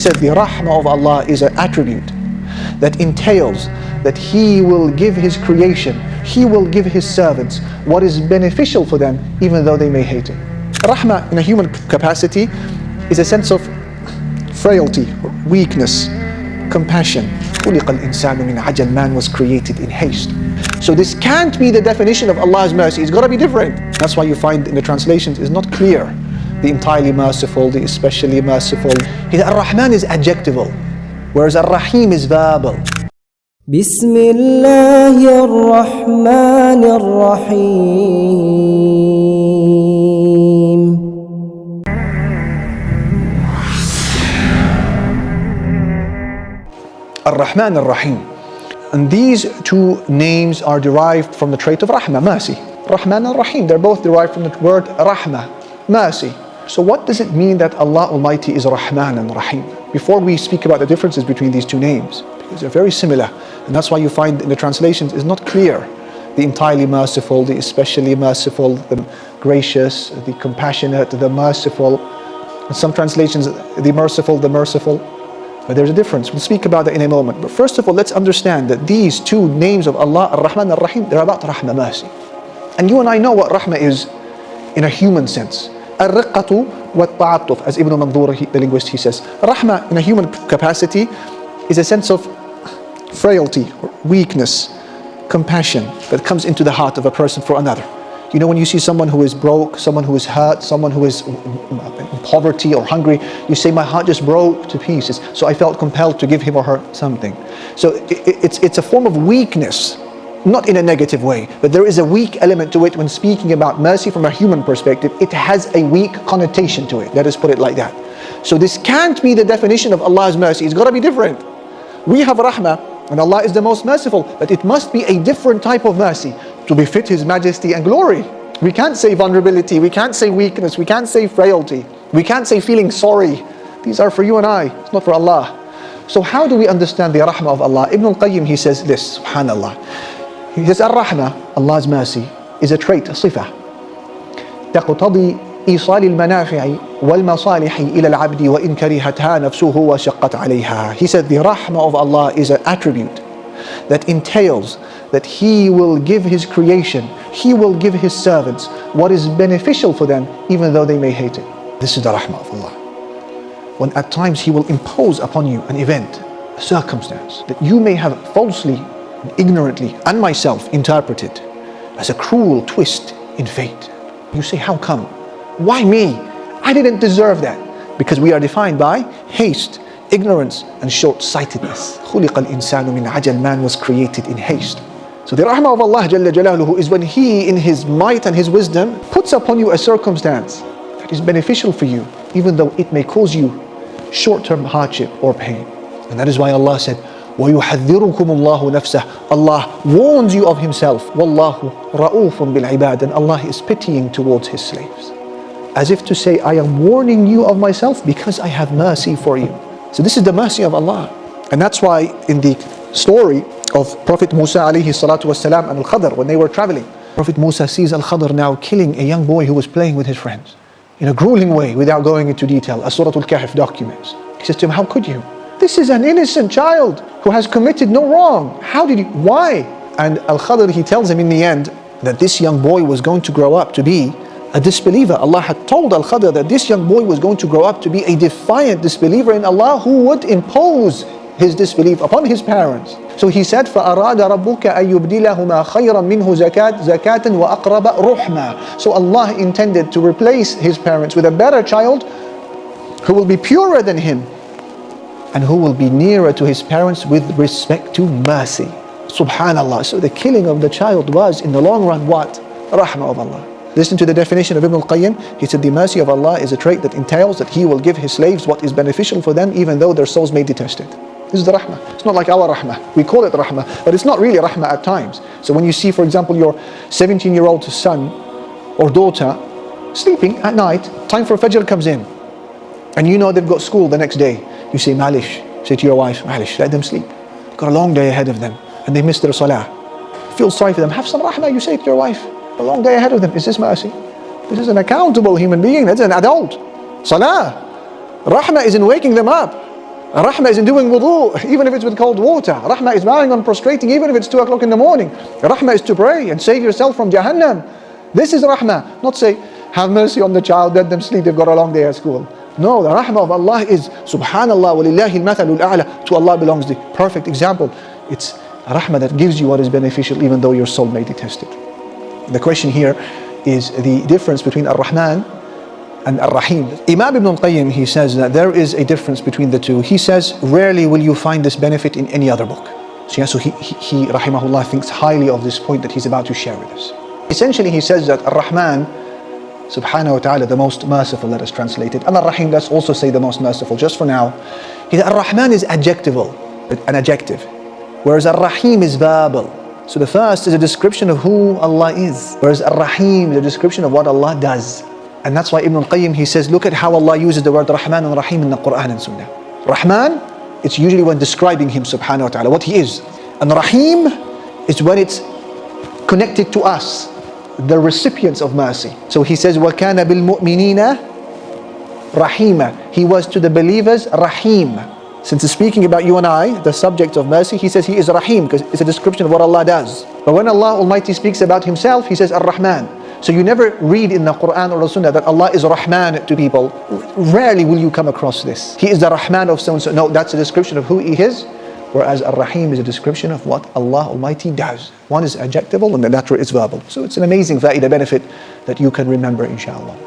Said the rahmah of Allah is an attribute that entails that He will give His creation, He will give His servants what is beneficial for them even though they may hate it. Rahmah in a human capacity is a sense of frailty, weakness, compassion. خُلِقَ الْإِنسَانُ مِنْ عَجَلٍ. Man was created in haste. So this can't be the definition of Allah's mercy. It's got to be different. That's why you find in the translations it's not clear. The entirely merciful, the especially merciful. Ar-Rahman is adjectival, whereas Ar-Rahim is verbal. Bismillahir Rahmanir Rahim. Ar-Rahman Ar-Rahim. And these two names are derived from the trait of Rahmah, mercy. Rahman and Rahim, they're both derived from the word Rahmah, mercy. So what does it mean that Allah Almighty is Rahman and Rahim? Before we speak about the differences between these two names, because they're very similar, and that's why you find in the translations it's not clear. The entirely merciful, the especially merciful, the gracious, the compassionate, the merciful. In some translations, the merciful, but there's a difference. We'll speak about that in a moment. But first of all, let's understand that these two names of Allah, Ar-Rahman and Ar-Rahim, they're about Rahmah, mercy. And you and I know what Rahmah is in a human sense. Ar-Riqqatu wa-Ta'atuf, as Ibn Mandur, the linguist, he says. Rahmah in a human capacity is a sense of frailty, weakness, compassion that comes into the heart of a person for another. You know, when you see someone who is broke, someone who is hurt, someone who is in poverty or hungry, you say, my heart just broke to pieces. So I felt compelled to give him or her something. So it's a form of weakness, not in a negative way, but there is a weak element to it when speaking about mercy from a human perspective. It has a weak connotation to it. Let us put it like that. So this can't be the definition of Allah's mercy. It's got to be different. We have rahmah, and Allah is the most merciful, but it must be a different type of mercy to befit His majesty and glory. We can't say vulnerability, we can't say weakness, we can't say frailty, we can't say feeling sorry. These are for you and I, it's not for Allah. So how do we understand the rahmah of Allah? Ibn al-Qayyim, he says this, subhanallah. He says, Ar-Rahmah, Allah's mercy, is a trait, a صفة تقتضي إيصال المنافع والمصالح إلى العبد وإن كرهتها نفسه وشقت عليها. He said the rahmah of Allah is an attribute that entails that He will give His creation, He will give His servants what is beneficial for them even though they may hate it. This is the rahmah of Allah. When at times He will impose upon you an event, a circumstance that you may have falsely, ignorantly, and myself interpreted as a cruel twist in fate. You say, how come? Why me? I didn't deserve that. Because we are defined by haste, ignorance, and short-sightedness. خُلِقَ الْإِنسَانُ مِنْ عَجَلٍ. Man was created in haste. So the rahmah of Allah Jalla Jalaluhu is when He, in His might and His wisdom, puts upon you a circumstance that is beneficial for you, even though it may cause you short-term hardship or pain. And that is why Allah said, وَيُحَذِّرُكُمُ اللَّهُ نَفْسَهُ. Allah warns you of Himself. وَاللَّهُ رَؤُوفٌ بِالْعِبَادِ. And Allah is pitying towards His slaves. As if to say, I am warning you of myself because I have mercy for you. So this is the mercy of Allah. And that's why in the story of Prophet Musa alayhi salatu wasalam and Al-Khadr, when they were traveling, Prophet Musa sees Al-Khadr now killing a young boy who was playing with his friends in a grueling way without going into detail, as Surah Al-Kahf documents. He says to him, how could you? This is an innocent child who has committed no wrong. How did you? Why? And Al-Khadr, he tells him in the end that this young boy was going to grow up to be a disbeliever. Allah had told Al-Khadr that this young boy was going to grow up to be a defiant disbeliever in Allah who would impose his disbelief upon his parents. So he said, فَأَرَادَ رَبُّكَ أَن يُبْدِلَهُمَا خَيْرًا مِنْهُ زَكَاةً وَأَقْرَبَ رُحْمًا. So Allah intended to replace his parents with a better child who will be purer than him and who will be nearer to his parents with respect to mercy. Subhanallah. So the killing of the child was, in the long run, what? Rahmah of Allah. Listen to the definition of Ibn al-Qayyim. He said the mercy of Allah is a trait that entails that He will give His slaves what is beneficial for them even though their souls may detest it. This is the rahmah. It's not like our rahmah. We call it rahmah, but it's not really rahmah at times. So when you see, for example, your 17-year-old son or daughter sleeping at night, time for Fajr comes in, and you know they've got school the next day, you say, Malish, say to your wife, Malish, let them sleep. They've got a long day ahead of them, and they miss their salah. Feel sorry for them. Have some rahmah, you say to your wife. A long day ahead of them. Is this mercy? This is an accountable human being. That's an adult. Salah. Rahmah is in waking them up. Rahmah is in doing wudu, even if it's with cold water. Rahmah is bowing and prostrating, even if it's 2 o'clock in the morning. Rahmah is to pray and save yourself from Jahannam. This is Rahmah. Not say, have mercy on the child, let them sleep, they've got a long day at school. No, the Rahmah of Allah is, Subhanallah, walillahi al-mathalul a'la. To Allah belongs the perfect example. It's a Rahmah that gives you what is beneficial, even though your soul may detest it. The question here is the difference between Ar-Rahman and Ar-Rahim. Imam Ibn al-Qayyim, he says that there is a difference between the two. He says, rarely will you find this benefit in any other book. So he rahimahullah, thinks highly of this point that he's about to share with us. Essentially, he says that Ar-Rahman, subhanahu wa ta'ala, the most merciful, let us translate it. And Ar-Rahim, let's also say the most merciful, just for now. Ar-Rahman is adjectival, an adjective, whereas Ar-Rahim is verbal. So the first is a description of who Allah is, whereas Ar-Rahim is a description of what Allah does. And that's why Ibn al-Qayyim, he says, look at how Allah uses the word Rahman and Rahim in the Quran and Sunnah. Rahman, it's usually when describing Him subhanahu wa ta'ala, what He is. And Rahim is when it's connected to us, the recipients of mercy. So he says, وَكَانَ بِالْمُؤْمِنِينَ رَحِيمًا. He was to the believers Rahim. Since he's speaking about you and I, the subject of mercy, he says He is Rahim, because it's a description of what Allah does. But when Allah Almighty speaks about Himself, He says Ar-Rahman. So you never read in the Quran or the Sunnah that Allah is Rahman to people. Rarely will you come across this. He is the Rahman of so and so. No, that's a description of who He is. Whereas Ar-Rahim is a description of what Allah Almighty does. One is adjectival and the latter is verbal. So it's an amazing fa'idah benefit that you can remember, inshallah.